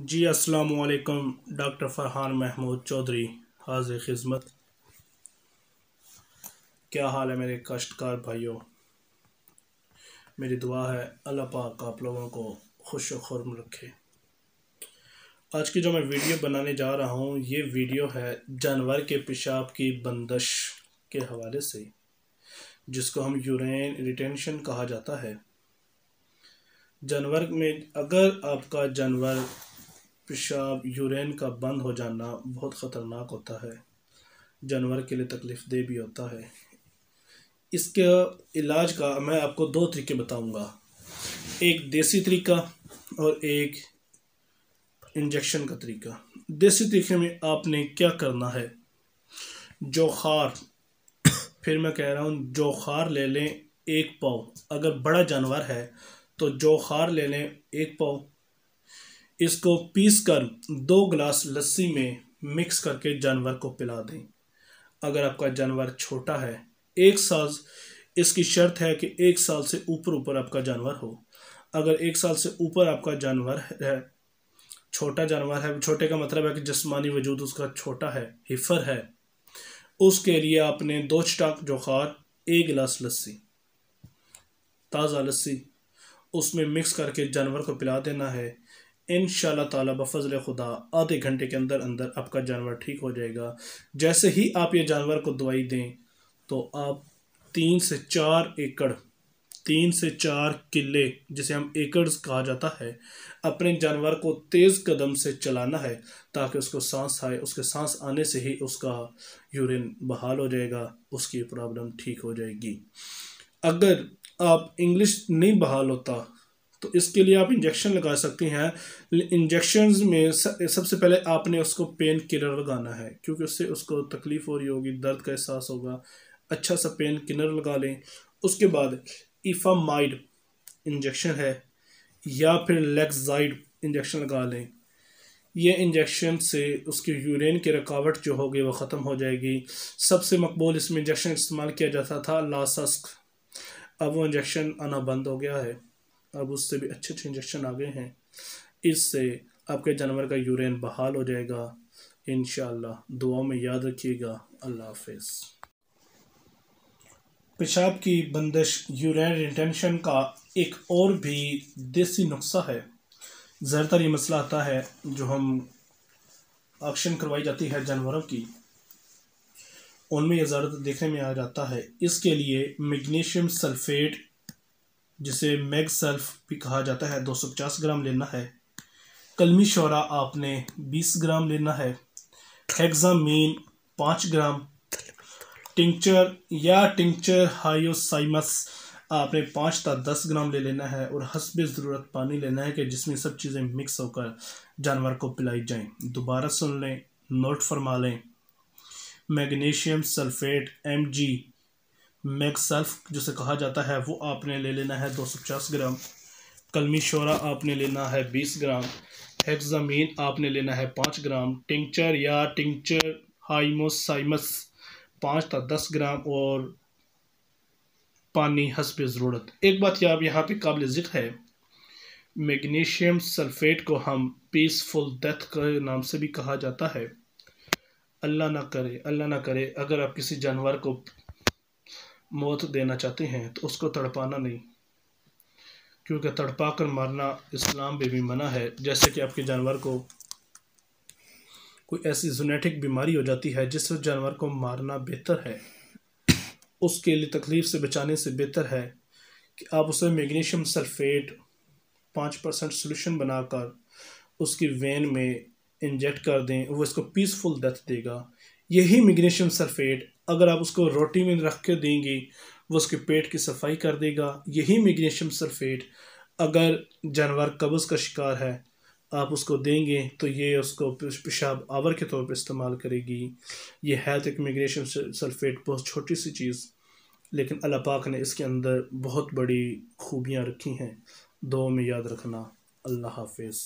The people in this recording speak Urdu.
جی السلام علیکم، ڈاکٹر فرحان محمود چودھری حاضر خدمت۔ کیا حال ہے میرے کاشتکار بھائیوں؟ میری دعا ہے اللہ پاک آپ لوگوں کو خوش و خرم رکھے۔ آج کی جو میں ویڈیو بنانے جا رہا ہوں، یہ ویڈیو ہے جانور کے پیشاب کی بندش کے حوالے سے، جس کو ہم یورین ریٹینشن کہا جاتا ہے۔ جانور میں اگر آپ کا جانور پیشاب یورین کا بند ہو جانا بہت خطرناک ہوتا ہے، جانور کے لیے تکلیف دہ بھی ہوتا ہے۔ اس کے علاج کا میں آپ کو 2 طریقے بتاؤں گا، ایک دیسی طریقہ اور ایک انجیکشن کا طریقہ۔ دیسی طریقے میں آپ نے کیا کرنا ہے، جوخار، پھر میں کہہ رہا ہوں جوخار لے لیں 1 پاؤ، اگر بڑا جانور ہے تو جوخار لے لیں 1 پاؤ، اس کو پیس کر 2 گلاس لسی میں مکس کر کے جانور کو پلا دیں۔ اگر آپ کا جانور چھوٹا ہے، 1 سال، اس کی شرط ہے کہ 1 سال سے اوپر آپ کا جانور ہو۔ اگر 1 سال سے اوپر آپ کا جانور ہے، چھوٹا جانور ہے، چھوٹے کا مطلب ہے کہ جسمانی وجود اس کا چھوٹا ہے، ہفر ہے، اس کے لیے آپ نے 2 چٹاک جوخار، 1 گلاس لسی، تازہ لسی، اس میں مکس کر کے جانور کو پلا دینا ہے۔ انشاءاللہ تعالی بفضل خدا آدھے گھنٹے کے اندر آپ کا جانور ٹھیک ہو جائے گا۔ جیسے ہی آپ یہ جانور کو دوائی دیں تو آپ 3 سے 4 ایکڑ، 3 سے 4 کلے، جسے ہم ایکڑز کہا جاتا ہے، اپنے جانور کو تیز قدم سے چلانا ہے تاکہ اس کو سانس آئے۔ اس کے سانس آنے سے ہی اس کا یورین بحال ہو جائے گا، اس کی پرابلم ٹھیک ہو جائے گی۔ اگر آپ انگلش نہیں بحال ہوتا تو اس کے لیے آپ انجیکشن لگا سکتے ہیں۔ انجیکشنز میں سب سے پہلے آپ نے اس کو پین کلر لگانا ہے، کیونکہ اس سے اس کو تکلیف ہو رہی ہوگی، درد کا احساس ہوگا۔ اچھا سا پین کلر لگا لیں۔ اس کے بعد ایفامائڈ انجیکشن ہے یا پھر لیکزائڈ انجیکشن لگا لیں۔ یہ انجیکشن سے اس کی یورین کی رکاوٹ جو ہوگی وہ ختم ہو جائے گی۔ سب سے مقبول اس میں انجیکشن استعمال کیا جاتا تھا لاسسک، اب وہ انجیکشن آنا بند ہو گیا ہے، اب اس سے بھی اچھے انجیکشن آ گئے ہیں۔ اس سے آپ کے جانور کا یورین بحال ہو جائے گا۔ انشاءاللہ دعاؤں میں یاد رکھیے گا۔ اللہ حافظ۔ پیشاب کی بندش، یورین ریٹینشن کا ایک اور بھی دیسی نسخہ ہے۔ زیادہ تر یہ مسئلہ آتا ہے جو ہم آکشن کروائی جاتی ہے جانوروں کی، ان میں یہ زیادہ تر دیکھنے میں آ جاتا ہے۔ اس کے لیے میگنیشیم سلفیٹ، جسے میگ سلف بھی کہا جاتا ہے، 250 گرام لینا ہے۔ کلمی شورا آپ نے 20 گرام لینا ہے۔ ہیگزامین 5 گرام۔ ٹنکچر یا ٹنکچر ہائیوسائمس آپ نے 5 تا 10 گرام لے لینا ہے، اور حسب ضرورت پانی لینا ہے کہ جس میں سب چیزیں مکس ہو کر جانور کو پلائی جائیں۔ دوبارہ سن لیں، نوٹ فرما لیں۔ میگنیشیم سلفیٹ Mg، میگ سلف جسے کہا جاتا ہے، وہ آپ نے لے لینا ہے 250 گرام۔ کلمی شورا آپ نے لینا ہے 20 گرام۔ ہیگزامین آپ نے لینا ہے 5 گرام۔ ٹنکچر یا ٹنکچر ہائیوسائمس 5 تا 10 گرام، اور پانی حسب ضرورت۔ ایک بات یہاں پہ قابل ذکر ہے، میگنیشیم سلفیٹ کو ہم پیسفل ڈیتھ کے نام سے بھی کہا جاتا ہے۔ اللہ نہ کرے اگر آپ کسی جانور کو موت دینا چاہتے ہیں تو اس کو تڑپانا نہیں، کیونکہ تڑپا کر مارنا اسلام میں بھی منع ہے۔ جیسے کہ آپ کے جانور کو کوئی ایسی جینیٹک بیماری ہو جاتی ہے جس سے جانور کو مارنا بہتر ہے، اس کے لیے تکلیف سے بچانے سے بہتر ہے کہ آپ اسے میگنیشیم سلفیٹ 5% سولوشن بنا کر اس کی وین میں انجیکٹ کر دیں، وہ اس کو پیسفل ڈیتھ دے گا۔ یہی میگنیشیم سلفیٹ اگر آپ اس کو روٹی میں رکھ کے دیں گے، وہ اس کے پیٹ کی صفائی کر دے گا۔ یہی میگنیشیم سلفیٹ اگر جانور قبض کا شکار ہے، آپ اس کو دیں گے تو یہ اس کو پیشاب آور کے طور پر استعمال کرے گی۔ یہ ہے تو ایک میگنیشیم سلفیٹ بہت چھوٹی سی چیز، لیکن اللہ پاک نے اس کے اندر بہت بڑی خوبیاں رکھی ہیں۔ دعاؤں میں یاد رکھنا۔ اللہ حافظ۔